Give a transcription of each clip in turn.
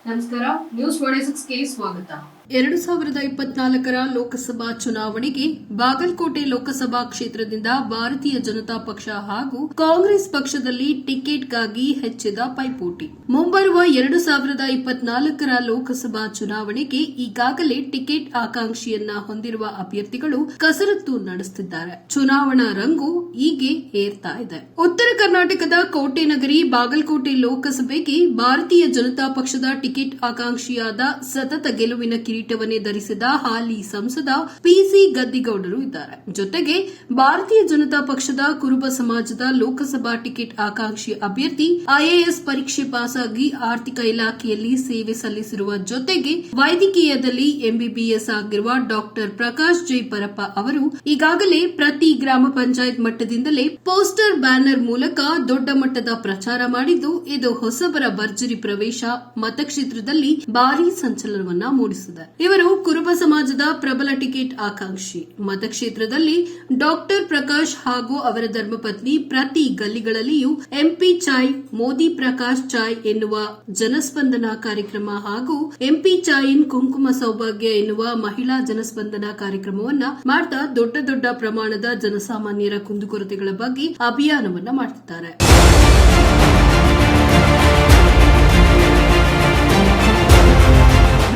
ನಮಸ್ಕಾರ. ನ್ಯೂಸ್ 26ಗೆ ಸ್ವಾಗತ. 2024ರ ಲೋಕಸಭಾ ಚುನಾವಣೆಗೆ ಬಾಗಲಕೋಟೆ ಲೋಕಸಭಾ ಕ್ಷೇತ್ರದಿಂದ ಭಾರತೀಯ ಜನತಾ ಪಕ್ಷ ಹಾಗೂ ಕಾಂಗ್ರೆಸ್ ಪಕ್ಷದಲ್ಲಿ ಟಿಕೆಟ್ಗಾಗಿ ಹೆಚ್ಚಿದ ಪೈಪೋಟಿ. ಮುಂಬರುವ 2024ರ ಲೋಕಸಭಾ ಚುನಾವಣೆಗೆ ಈಗಾಗಲೇ ಟಿಕೆಟ್ ಆಕಾಂಕ್ಷಿಯನ್ನ ಹೊಂದಿರುವ ಅಭ್ಯರ್ಥಿಗಳು ಕಸರತ್ತು ನಡೆಸುತ್ತಿದ್ದಾರೆ. ಚುನಾವಣಾ ರಂಗು ಹೀಗೆ ಏರ್ತಾ ಇದೆ. ಉತ್ತರ ಕರ್ನಾಟಕದ ಕೋಟೆ ನಗರಿ ಬಾಗಲಕೋಟೆ ಲೋಕಸಭೆಗೆ ಭಾರತೀಯ ಜನತಾ ಪಕ್ಷದ ಟಿಕೆಟ್ ಆಕಾಂಕ್ಷಿಯಾದ ಸತತ ಗೆಲುವಿನ ಕಿರೀಟವನ್ನೇ ಧರಿಸಿದ ಹಾಲಿ ಸಂಸದ ಪಿಸಿ ಗದ್ದಿಗೌಡರು ಇದ್ದಾರೆ. ಜೊತೆಗೆ ಭಾರತೀಯ ಜನತಾ ಪಕ್ಷದ ಕುರುಬ ಸಮಾಜದ ಲೋಕಸಭಾ ಟಿಕೆಟ್ ಆಕಾಂಕ್ಷಿ ಅಭ್ಯರ್ಥಿ ಐಎಎಸ್ ಪರೀಕ್ಷೆ ಪಾಸಾಗಿ ಆರ್ಥಿಕ ಇಲಾಖೆಯಲ್ಲಿ ಸೇವೆ ಸಲ್ಲಿಸಿರುವ ಜೊತೆಗೆ ವೈದ್ಯಕೀಯದಲ್ಲಿ ಎಂಬಿಬಿಎಸ್ ಆಗಿರುವ ಡಾಕ್ಟರ್ ಪ್ರಕಾಶ್ ಜೈ ಪರಪ್ಪ ಅವರು ಈಗಾಗಲೇ ಪ್ರತಿ ಗ್ರಾಮ ಪಂಚಾಯತ್ ಮಟ್ಟದಿಂದಲೇ ಪೋಸ್ಟರ್ ಬ್ಯಾನರ್ ಮೂಲಕ ದೊಡ್ಡ ಮಟ್ಟದ ಪ್ರಚಾರ ಮಾಡಿದ್ದು, ಇದು ಹೊಸಬರ ಭರ್ಜರಿ ಪ್ರವೇಶ ಮತಕ್ಷೇತ್ರದಲ್ಲಿ ಭಾರೀ ಸಂಚಲನವನ್ನ ಮೂಡಿಸಿದೆ. ಇವರು ಕುರುಬ ಸಮಾಜದ ಪ್ರಬಲ ಟಿಕೆಟ್ ಆಕಾಂಕ್ಷಿ. ಮತಕ್ಷೇತ್ರದಲ್ಲಿ ಡಾಕ್ಟರ್ ಪ್ರಕಾಶ್ ಹಾಗೂ ಅವರ ಧರ್ಮಪತ್ನಿ ಪ್ರತಿ ಗಲ್ಲಿಗಳಲ್ಲಿಯೂ ಎಂಪಿ ಚಾಯ್, ಮೋದಿ ಪ್ರಕಾಶ್ ಚಾಯ್ ಎನ್ನುವ ಜನಸ್ಪಂದನ ಕಾರ್ಯಕ್ರಮ ಹಾಗೂ ಎಂಪಿ ಚಾಯಿನ್ ಕುಂಕುಮ ಸೌಭಾಗ್ಯ ಎನ್ನುವ ಮಹಿಳಾ ಜನಸ್ಪಂದನ ಕಾರ್ಯಕ್ರಮವನ್ನ ಮಾಡ್ತಾ ದೊಡ್ಡ ಪ್ರಮಾಣದ ಜನಸಾಮಾನ್ಯರ ಕುಂದುಕೊರತೆಗಳ ಬಗ್ಗೆ ಅಭಿಯಾನವನ್ನ ಮಾಡುತ್ತಿದ್ದಾರೆ.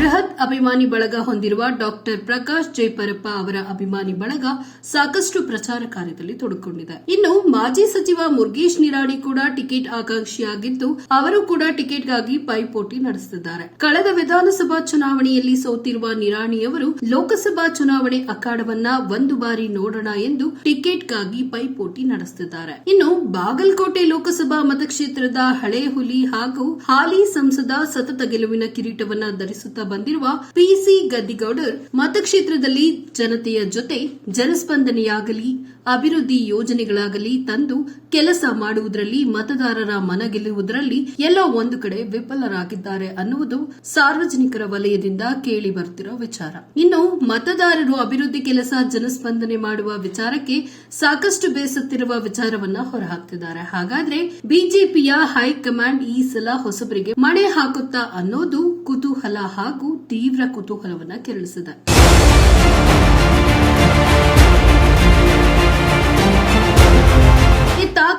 ಬೃಹತ್ ಅಭಿಮಾನಿ ಬಳಗ ಹೊಂದಿರುವ ಡಾಕ್ಟರ್ ಪ್ರಕಾಶ್ ಜೈ ಪರಪ್ಪ ಅವರ ಅಭಿಮಾನಿ ಬಳಗ ಸಾಕಷ್ಟು ಪ್ರಚಾರ ಕಾರ್ಯದಲ್ಲಿ ತೊಡಗಿಕೊಂಡಿದೆ. ಇನ್ನು ಮಾಜಿ ಸಚಿವ ಮುರುಗೇಶ್ ನಿರಾಣಿ ಕೂಡ ಟಿಕೆಟ್ ಆಕಾಂಕ್ಷಿಯಾಗಿದ್ದು, ಅವರು ಕೂಡ ಟಿಕೆಟ್ಗಾಗಿ ಪೈಪೋಟಿ ನಡೆಸುತ್ತಿದ್ದಾರೆ. ಕಳೆದ ವಿಧಾನಸಭಾ ಚುನಾವಣೆಯಲ್ಲಿ ಸೋತಿರುವ ನಿರಾಣಿಯವರು ಲೋಕಸಭಾ ಚುನಾವಣೆ ಅಖಾಡವನ್ನ ಒಂದು ಬಾರಿ ನೋಡೋಣ ಎಂದು ಟಿಕೆಟ್ಗಾಗಿ ಪೈಪೋಟಿ ನಡೆಸುತ್ತಿದ್ದಾರೆ. ಇನ್ನು ಬಾಗಲಕೋಟೆ ಲೋಕಸಭಾ ಮತಕ್ಷೇತ್ರದ ಹಳೆ ಹುಲಿ ಹಾಗೂ ಹಾಲಿ ಸಂಸದ ಸತತ ಗೆಲುವಿನ ಕಿರೀಟವನ್ನ ಧರಿಸುತ್ತಾ ಬಂದಿರುವ ಪಿಸಿ ಗದ್ದಿಗೌಡರ್ ಮತಕ್ಷೇತ್ರದಲ್ಲಿ ಜನತೆಯ ಜೊತೆ ಜನಸ್ಪಂದನೆಯಾಗಲಿ, ಅಭಿವೃದ್ಧಿ ಯೋಜನೆಗಳಾಗಲಿ ತಂದು ಕೆಲಸ ಮಾಡುವುದರಲ್ಲಿ, ಮತದಾರರ ಮನ ಗೆಲ್ಲುವುದರಲ್ಲಿ ಎಲ್ಲೋ ಒಂದು ಕಡೆ ವಿಫಲರಾಗಿದ್ದಾರೆ ಅನ್ನುವುದು ಸಾರ್ವಜನಿಕರ ವಲಯದಿಂದ ಕೇಳಿ ಬರ್ತಿರೋ ವಿಚಾರ. ಇನ್ನು ಮತದಾರರು ಅಭಿವೃದ್ಧಿ ಕೆಲಸ, ಜನಸ್ಪಂದನೆ ಮಾಡುವ ವಿಚಾರಕ್ಕೆ ಸಾಕಷ್ಟು ಬೇಸತ್ತಿರುವ ವಿಚಾರವನ್ನ ಹೊರಹಾಕ್ತಿದ್ದಾರೆ. ಹಾಗಾದ್ರೆ ಬಿಜೆಪಿಯ ಹೈಕಮಾಂಡ್ ಈ ಸಲ ಹೊಸಬರಿಗೆ ಮಣೆ ಹಾಕುತ್ತಾ ಅನ್ನೋದು ಕುತೂಹಲ ಹಾಗೂ ತೀವ್ರ ಕುತೂಹಲವನ್ನ ಕೆರಳಿಸಿದೆ.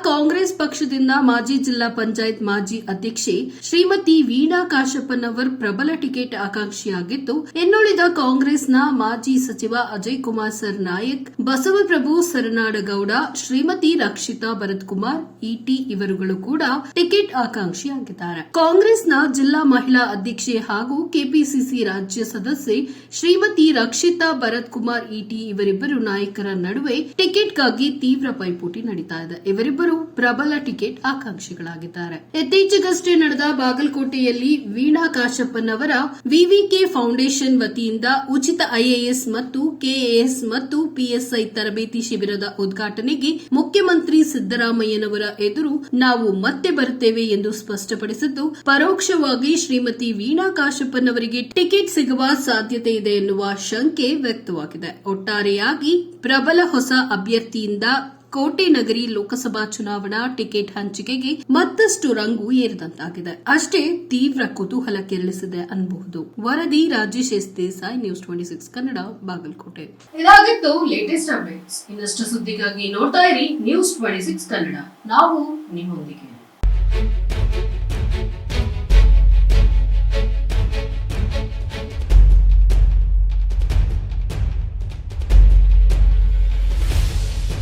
ಕಾಂಗ್ರೆಸ್ ಪಕ್ಷದಿಂದ ಮಾಜಿ ಜಿಲ್ಲಾ ಪಂಚಾಯತ್ ಮಾಜಿ ಅಧ್ಯಕ್ಷೆ ಶ್ರೀಮತಿ ವೀಣಾ ಕಾಶಪ್ಪನವರ್ ಪ್ರಬಲ ಟಿಕೆಟ್ ಆಕಾಂಕ್ಷಿಯಾಗಿದ್ದು, ಇನ್ನುಳಿದ ಕಾಂಗ್ರೆಸ್ನ ಮಾಜಿ ಸಚಿವ ಅಜಯ್ ಕುಮಾರ್ ಸರ್ನಾಯಕ್, ಬಸವಪ್ರಭು ಸರನಾಡಗೌಡ, ಶ್ರೀಮತಿ ರಕ್ಷಿತಾ ಭರತ್ಕುಮಾರ್ ಇಟಿ ಇವರುಗಳು ಕೂಡ ಟಿಕೆಟ್ ಆಕಾಂಕ್ಷಿಯಾಗಿದ್ದಾರೆ. ಕಾಂಗ್ರೆಸ್ನ ಜಿಲ್ಲಾ ಮಹಿಳಾ ಅಧ್ಯಕ್ಷೆ ಹಾಗೂ ಕೆಪಿಸಿಸಿ ರಾಜ್ಯ ಸದಸ್ಯೆ ಶ್ರೀಮತಿ ರಕ್ಷಿತಾ ಭರತ್ಕುಮಾರ್ ಇಟಿ ಇವರಿಬ್ಬರು ನಾಯಕರ ನಡುವೆ ಟಿಕೆಟ್ಗಾಗಿ ತೀವ್ರ ಪೈಪೋಟಿ ನಡೀತಾ ಇದೆ. ಇವರಿಬ್ಬರು ಪ್ರಬಲ ಟಿಕೆಟ್ ಆಕಾಂಕ್ಷಿಗಳಾಗಿದ್ದಾರೆ. ಇತ್ತೀಚೆಗಷ್ಟೇ ನಡೆದ ಬಾಗಲಕೋಟೆಯಲ್ಲಿ ವೀಣಾ ಕಾಶಪ್ಪನವರ ವಿವಿಕೆ ಫೌಂಡೇಶನ್ ವತಿಯಿಂದ ಉಚಿತ ಐಎಎಸ್ ಮತ್ತು ಕೆಎಎಸ್ ಮತ್ತು ಪಿಎಸ್ಐ ತರಬೇತಿ ಶಿಬಿರದ ಉದ್ಘಾಟನೆಗೆ ಮುಖ್ಯಮಂತ್ರಿ ಸಿದ್ದರಾಮಯ್ಯನವರ ಎದುರು ನಾವು ಮತ್ತೆ ಬರುತ್ತೇವೆ ಎಂದು ಸ್ಪಷ್ಟಪಡಿಸಿದ್ದು, ಪರೋಕ್ಷವಾಗಿ ಶ್ರೀಮತಿ ವೀಣಾ ಕಾಶಪ್ಪನವರಿಗೆ ಟಿಕೆಟ್ ಸಿಗುವ ಸಾಧ್ಯತೆ ಇದೆ ಎನ್ನುವ ಶಂಕೆ ವ್ಯಕ್ತವಾಗಿದೆ. ಒಟ್ಟಾರೆಯಾಗಿ ಪ್ರಬಲ ಹೊಸ ಅಭ್ಯರ್ಥಿಯಿಂದ ಕೋಟೆ ನಗರಿ ಲೋಕಸಭಾ ಚುನಾವಣಾ ಟಿಕೆಟ್ ಹಂಚಿಕೆಗೆ ಮತ್ತಷ್ಟು ರಂಗು ಏರಿದಂತಾಗಿದೆ. ಅಷ್ಟೇ ತೀವ್ರ ಕುತೂಹಲ ಕೆರಳಿಸಿದೆ ಅನ್ನಬಹುದು. ವರದಿ ರಾಜೇಶ್ ಎಸ್ ದೇಸಾಯಿ, ನ್ಯೂಸ್ 26 ಕನ್ನಡ, ಬಾಗಲಕೋಟೆ. ಇದಾಗಿತ್ತು ಲೇಟೆಸ್ಟ್ ಅಪ್ಡೇಟ್ಸ್. ಇನ್ನಷ್ಟು ಸುದ್ದಿಗಾಗಿ ನೋಡ್ತಾ ಇರಿ ನ್ಯೂಸ್ 26 ಕನ್ನಡ. ನಾವು ನಿಮ್ಮೊಂದಿಗೆ.